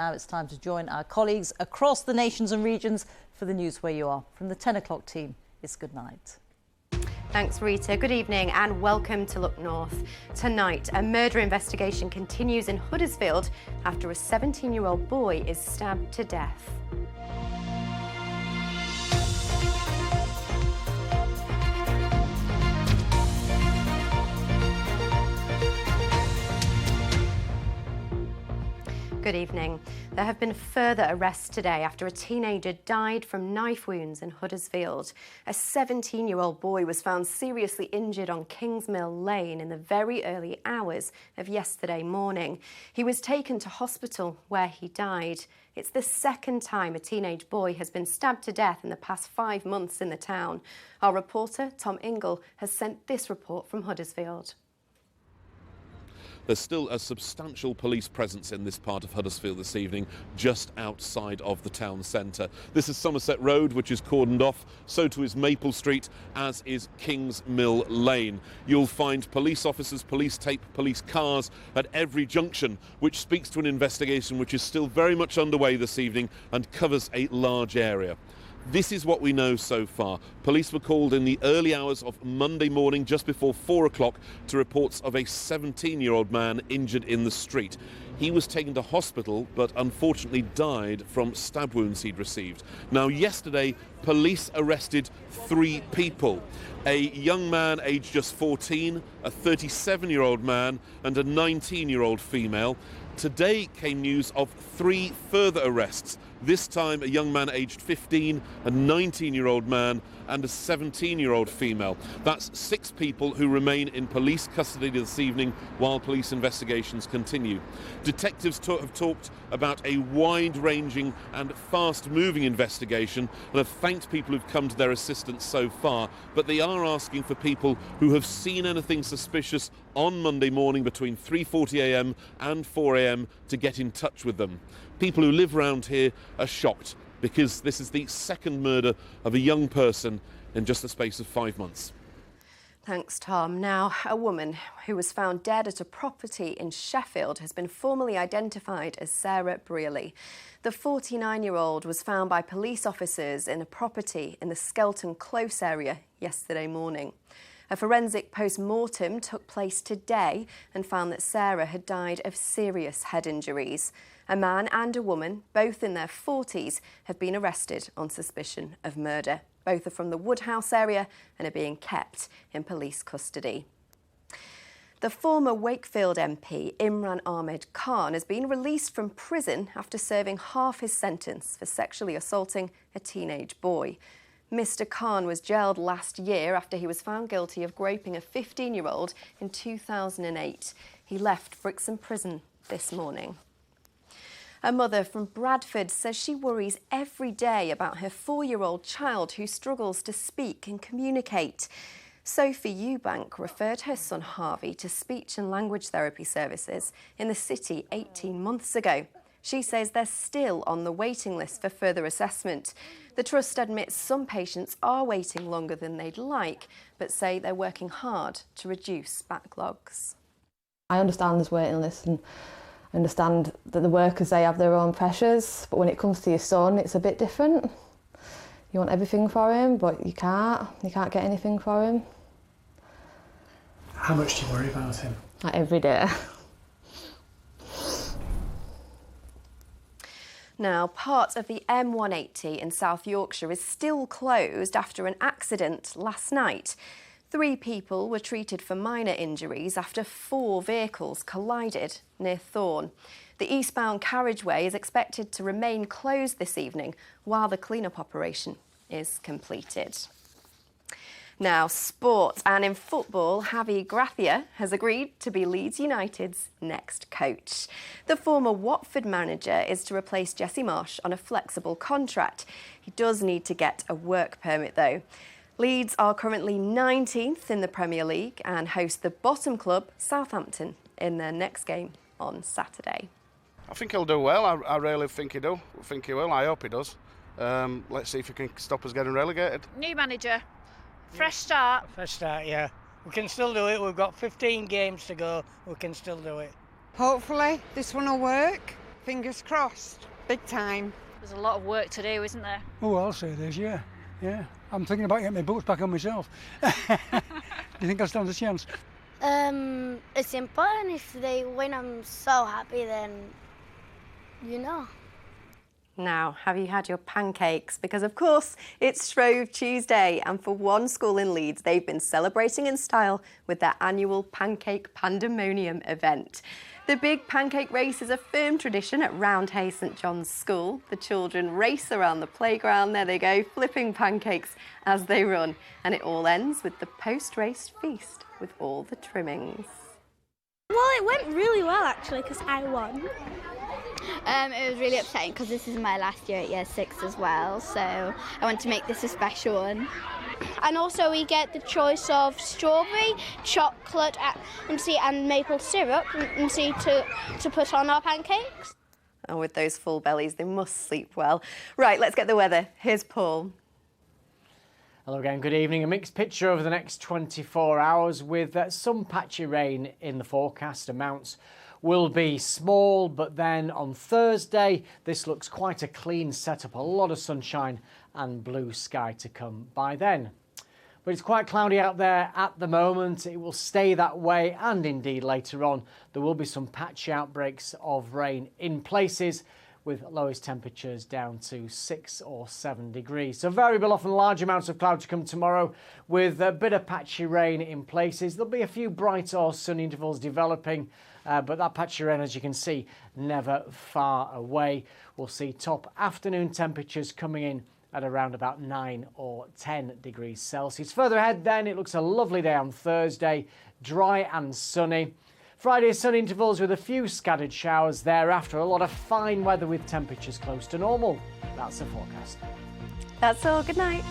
Now it's time to join our colleagues across the nations and regions for the news where you are. From the 10 o'clock team, it's good night. Thanks, Rita. Good evening and welcome to Look North. Tonight, a murder investigation continues in Huddersfield after a 17-year-old boy is stabbed to death. Good evening. There have been further arrests today after a teenager died from knife wounds in Huddersfield. A 17-year-old boy was found seriously injured on Kingsmill Lane in the very early hours of yesterday morning. He was taken to hospital where he died. It's the second time a teenage boy has been stabbed to death in the past 5 months in the town. Our reporter, Tom Ingle, has sent this report from Huddersfield. There's still a substantial police presence in this part of Huddersfield this evening, just outside of the town centre. This is Somerset Road, which is cordoned off. So too is Maple Street, as is Kingsmill Lane. You'll find police officers, police tape, police cars at every junction, which speaks to an investigation which is still very much underway this evening and covers a large area. This is what we know so far. Police were called in the early hours of Monday morning, just before 4 o'clock, to reports of a 17-year-old man injured in the street. He was taken to hospital, but unfortunately died from stab wounds he'd received. Now, yesterday, police arrested 3 people. A young man aged just 14, a 37-year-old man, and a 19-year-old female. Today came news of 3 further arrests. This time a young man aged 15, a 19-year-old man and a 17-year-old female. That's 6 people who remain in police custody this evening while police investigations continue. Detectives have talked about a wide-ranging and fast-moving investigation and have thanked people who've come to their assistance so far, but they are asking for people who have seen anything suspicious on Monday morning between 3:40 a.m. and 4 a.m. to get in touch with them. People who live around here are shocked because this is the second murder of a young person in just the space of 5 months. Thanks, Tom. Now, a woman who was found dead at a property in Sheffield has been formally identified as Sarah Brearley. The 49-year-old was found by police officers in a property in the Skelton Close area yesterday morning. A forensic post-mortem took place today and found that Sarah had died of serious head injuries. A man and a woman, both in their 40s, have been arrested on suspicion of murder. Both are from the Woodhouse area and are being kept in police custody. The former Wakefield MP, Imran Ahmed Khan, has been released from prison after serving half his sentence for sexually assaulting a teenage boy. Mr. Khan was jailed last year after he was found guilty of groping a 15-year-old in 2008. He left Brixham Prison this morning. A mother from Bradford says she worries every day about her 4-year-old child who struggles to speak and communicate. Sophie Eubank referred her son Harvey to speech and language therapy services in the city 18 months ago. She says they're still on the waiting list for further assessment. The Trust admits some patients are waiting longer than they'd like, but say they're working hard to reduce backlogs. I understand there's waiting lists and I understand that the workers, they have their own pressures, but when it comes to your son, it's a bit different. You want everything for him, but you can't get anything for him. How much do you worry about him? Like every day. Now, part of the M180 in South Yorkshire is still closed after an accident last night. 3 people were treated for minor injuries after 4 vehicles collided near Thorn. The eastbound carriageway is expected to remain closed this evening while the clean-up operation is completed. Now, sport, and in football, Javi Gracia has agreed to be Leeds United's next coach. The former Watford manager is to replace Jesse Marsch on a flexible contract. He does need to get a work permit, though. Leeds are currently 19th in the Premier League and host the bottom club, Southampton, in their next game on Saturday. I think he'll do well. I really think he do. I think he will. I hope he does. Let's see if he can stop us getting relegated. New manager. Fresh start. Fresh start, yeah. We can still do it. We've got 15 games to go. We can still do it. Hopefully this one will work. Fingers crossed. Big time. There's a lot of work to do, isn't there? Oh, I'll say this, yeah. I'm thinking about getting my boots back on myself. Do you think I'll stand a chance? It's important. If they win, I'm so happy, then, you know. Now, have you had your pancakes? Because, of course, it's Shrove Tuesday, and for one school in Leeds, they've been celebrating in style with their annual Pancake Pandemonium event. The big pancake race is a firm tradition at Roundhay St John's School. The children race around the playground, there they go, flipping pancakes as they run. And it all ends with the post-race feast with all the trimmings. Well, it went really well, actually, because I won. It was really upsetting because this is my last year at year 6 as well, so I want to make this a special one. And also we get the choice of strawberry, chocolate and maple syrup to put on our pancakes. And with those full bellies, they must sleep well. Right, let's get the weather. Here's Paul. Hello again, good evening. A mixed picture over the next 24 hours with some patchy rain in the forecast. Amounts will be small, but then on Thursday, this looks quite a clean setup. A lot of sunshine and blue sky to come by then. But it's quite cloudy out there at the moment. It will stay that way, and indeed later on, there will be some patchy outbreaks of rain in places, with lowest temperatures down to 6 or 7 degrees. So variable, often large amounts of cloud to come tomorrow with a bit of patchy rain in places. There'll be a few bright or sunny intervals developing, but that patchy rain, as you can see, never far away. We'll see top afternoon temperatures coming in at around about 9 or 10 degrees Celsius. Further ahead then, it looks a lovely day on Thursday, dry and sunny. Friday, sun intervals with a few scattered showers thereafter. A lot of fine weather with temperatures close to normal. That's the forecast. That's all. Good night.